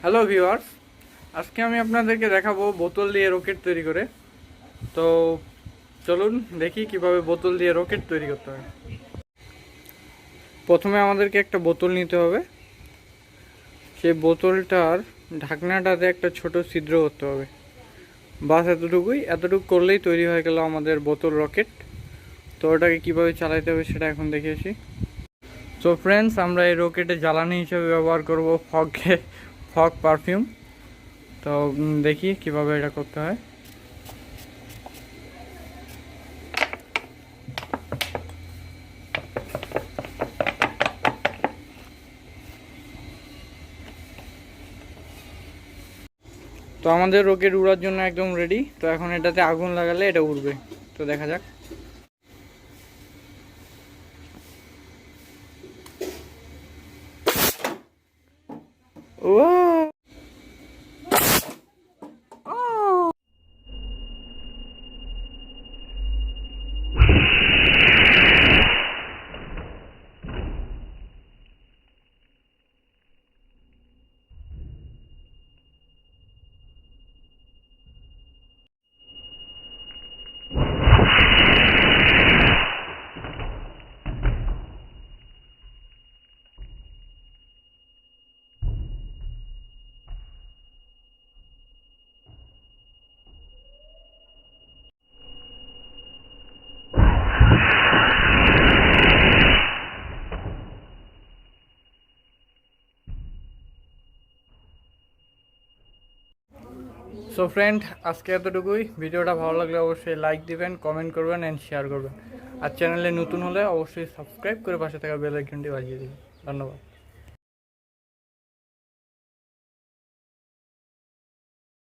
Hello viewers, আজকে আমি আপনাদেরকে দেখাবো বোতল দিয়ে রকেট তৈরি করে। তো চলুন দেখি কিভাবে বোতল দিয়ে রকেট তৈরি করতে হয়। প্রথমে আমাদেরকে একটা বোতল নিতে হবে। সেই বোতলটার ঢাকনাটাতে একটা ছোট ছিদ্র করতে হবে। বাস এতটুকু করলেই তৈরি হয়ে গেল আমাদের বোতল রকেট। তো ওটাকে কীভাবে চালাতে হবে সেটা এখন দেখিয়েছি। তো ফ্রেন্ডস, আমরা এই রকেটে জ্বালানি হিসেবে ব্যবহার করব ফগ পারফিউম। তো দেখি কিভাবে এটা করতে হয়। তো আমাদের রকেট উড়ার জন্য একদম রেডি। তো এখন এটাতে আগুন লাগালে এটা উড়বে। তো দেখা যাক। ও সো ফ্রেন্ড, আজকে এতটুকুই। ভিডিওটা ভালো লাগলে অবশ্যই লাইক দিবেন, কমেন্ট করবেন অ্যান্ড শেয়ার করবেন। আর চ্যানেলে নতুন হলে অবশ্যই সাবস্ক্রাইব করে পাশে থাকা বেল আইকনটি বাজিয়ে দিবেন। ধন্যবাদ।